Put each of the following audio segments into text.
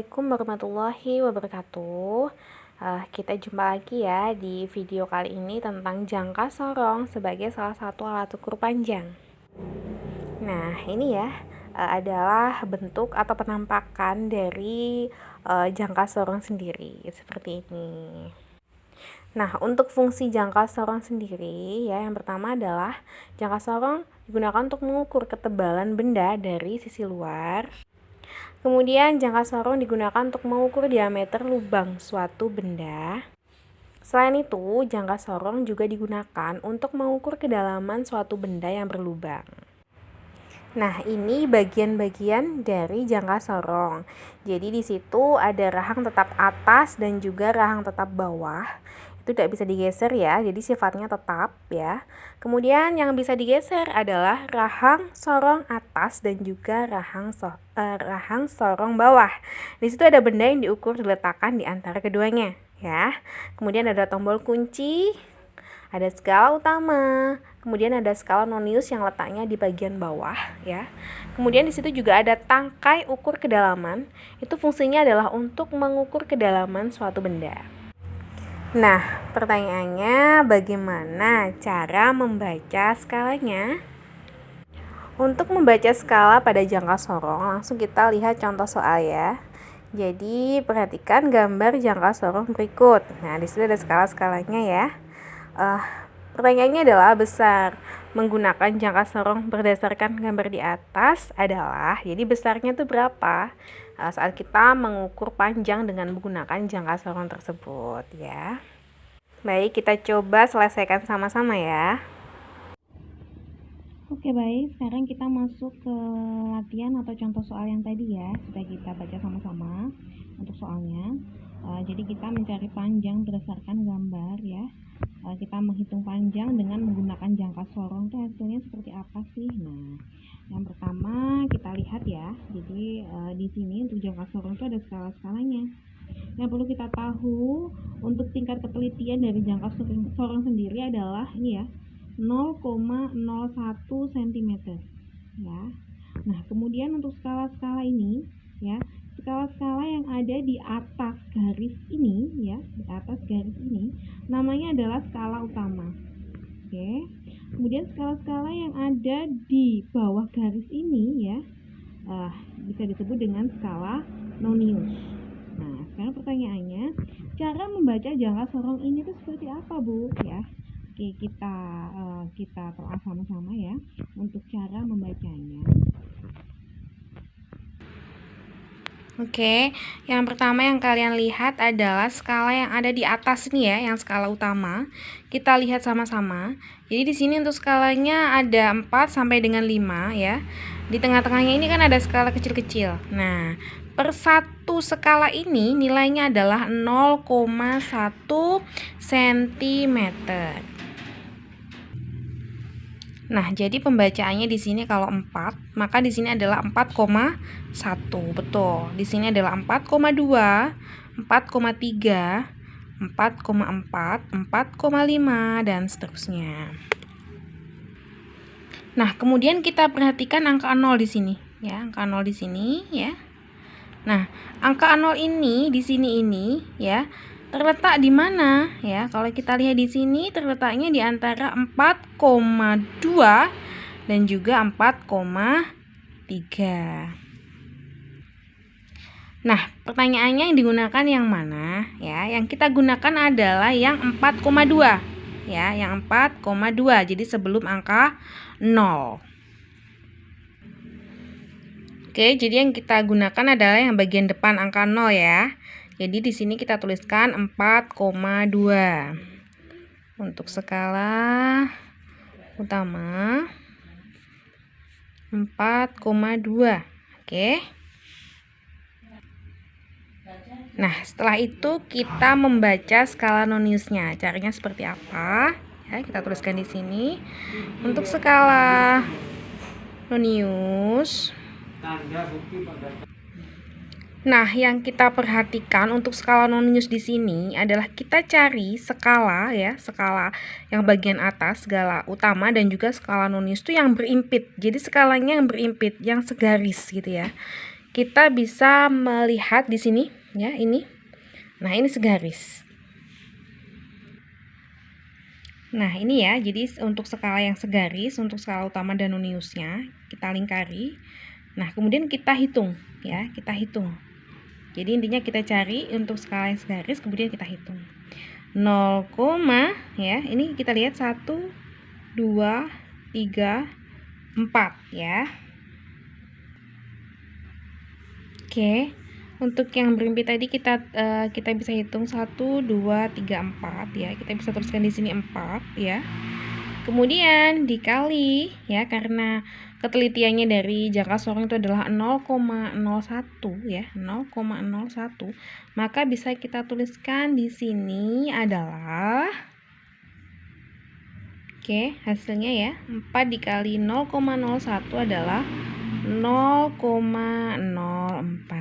Assalamualaikum warahmatullahi wabarakatuh. Kita jumpa lagi ya di video kali ini tentang jangka sorong sebagai salah satu alat ukur panjang. Nah, ini ya adalah bentuk atau penampakan dari jangka sorong sendiri seperti ini. Nah, untuk fungsi jangka sorong sendiri ya, yang pertama adalah jangka sorong digunakan untuk mengukur ketebalan benda dari sisi luar. Kemudian jangka sorong digunakan untuk mengukur diameter lubang suatu benda. Selain itu, jangka sorong juga digunakan untuk mengukur kedalaman suatu benda yang berlubang. Nah, ini bagian-bagian dari jangka sorong. Jadi di situ ada rahang tetap atas dan juga rahang tetap bawah. Itu tidak bisa digeser ya, jadi sifatnya tetap ya. Kemudian yang bisa digeser adalah rahang sorong atas dan juga rahang sorong bawah. Di situ ada benda yang diukur diletakkan di antara keduanya ya. Kemudian ada tombol kunci, ada skala utama, kemudian ada skala nonius yang letaknya di bagian bawah ya. Kemudian di situ juga ada tangkai ukur kedalaman. Itu fungsinya adalah untuk mengukur kedalaman suatu benda. Nah, pertanyaannya bagaimana cara membaca skalanya? Untuk membaca skala pada jangka sorong, langsung kita lihat contoh soal ya. Jadi, perhatikan gambar jangka sorong berikut. Nah, di situ ada skala-skalanya ya. Pertanyaannya adalah besar menggunakan jangka sorong berdasarkan gambar di atas adalah, jadi besarnya itu berapa saat kita mengukur panjang dengan menggunakan jangka sorong tersebut ya. Baik, kita coba selesaikan sama-sama ya. Oke, baik, sekarang kita masuk ke latihan atau contoh soal yang tadi ya. Sudah kita baca sama-sama untuk soalnya. Jadi kita mencari panjang berdasarkan gambar ya. Kita menghitung panjang dengan menggunakan jangka sorong itu hasilnya seperti apa sih? Nah, yang pertama kita lihat ya. Jadi di sini untuk jangka sorong itu ada skala-skalanya. Yang perlu kita tahu untuk tingkat ketelitian dari jangka sorong sendiri adalah ini ya, 0,01 cm ya. Nah, kemudian untuk skala-skala ini ya, skala-skala yang ada di atas garis ini ya, di atas garis ini namanya adalah skala utama. Oke. Kemudian skala-skala yang ada di bawah garis ini ya, bisa disebut dengan skala nonius. Nah, sekarang pertanyaannya, cara membaca jangka sorong ini tuh seperti apa, Bu? Ya. Oke, kita telah sama-sama ya untuk cara membacanya. Oke, yang pertama yang kalian lihat adalah skala yang ada di atas ini ya, yang skala utama. Kita lihat sama-sama. Jadi di sini untuk skalanya ada 4 sampai dengan 5 ya. Di tengah-tengahnya ini kan ada skala kecil-kecil. Nah, per satu skala ini nilainya adalah 0,1 cm. Nah, jadi pembacaannya di sini kalau 4, maka di sini adalah 4,1. Betul. Di sini adalah 4,2, 4,3, 4,4, 4,5 dan seterusnya. Nah, kemudian kita perhatikan angka 0 di sini ya, angka 0 di sini ya. Nah, angka 0 ini di sini ini ya terletak di mana ya? Kalau kita lihat di sini terletaknya di antara 4,2 dan juga 4,3. Nah, pertanyaannya yang digunakan yang mana ya? Yang kita gunakan adalah yang 4,2 ya, yang 4,2. Jadi sebelum angka 0. Oke, jadi yang kita gunakan adalah yang bagian depan angka 0 ya. Jadi di sini kita tuliskan 4,2. Untuk skala utama 4,2. Oke. Nah, setelah itu kita membaca skala noniusnya. Caranya seperti apa? Ya, kita tuliskan di sini. Untuk skala nonius, nah, yang kita perhatikan untuk skala nonius di sini adalah kita cari skala ya, skala yang bagian atas, skala utama dan juga skala nonius itu yang berimpit. Jadi skalanya yang berimpit, yang segaris gitu ya. kita bisa melihat di sini ya, ini. Nah, ini segaris. Nah, ini ya, jadi untuk skala yang segaris, untuk skala utama dan noniusnya, kita lingkari. Nah, kemudian kita hitung, ya, kita hitung. Jadi intinya kita cari untuk skala yang segaris, kemudian kita hitung. 0, ya, ini kita lihat 1, 2, 3, 4, ya. Oke. Untuk yang berimpi tadi kita bisa hitung 1, 2, 3, 4 ya. Kita bisa tuliskan di sini 4 ya. Kemudian dikali ya, karena ketelitiannya dari jangka sorong itu adalah 0,01 ya, 0,01. Maka bisa kita tuliskan di sini adalah hasilnya ya, 4 dikali 0,01 adalah 0,04.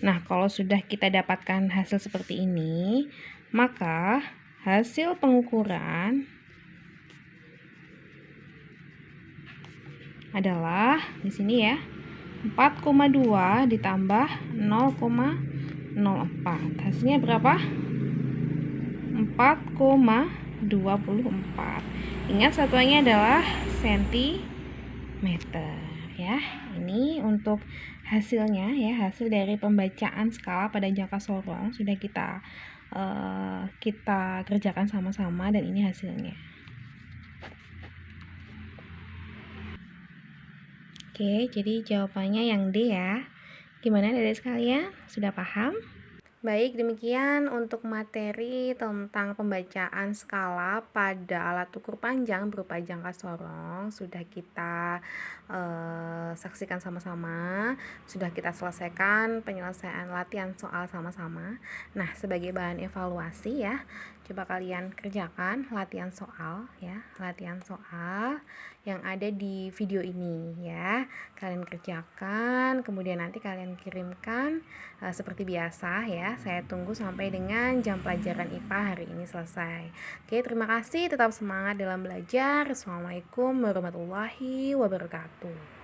Nah, kalau sudah kita dapatkan hasil seperti ini, maka hasil pengukuran adalah di sini ya, 4,2 ditambah 0,04. Hasilnya berapa? 4,24. Ingat satuannya adalah sentimeter ya. Ini untuk hasilnya ya, hasil dari pembacaan skala pada jangka sorong sudah kita kerjakan sama-sama, dan ini hasilnya. Oke, jadi jawabannya yang D ya. Gimana Adik sekalian? Sudah paham? Baik, demikian untuk materi tentang pembacaan skala pada alat ukur panjang berupa jangka sorong. Sudah kita saksikan sama-sama, sudah kita selesaikan penyelesaian latihan soal sama-sama. Nah, sebagai bahan evaluasi ya, coba kalian kerjakan latihan soal ya, latihan soal yang ada di video ini ya. Kalian kerjakan, kemudian nanti kalian kirimkan seperti biasa ya. Saya tunggu sampai dengan jam pelajaran IPA hari ini selesai. Oke, terima kasih, tetap semangat dalam belajar. Assalamualaikum warahmatullahi wabarakatuh.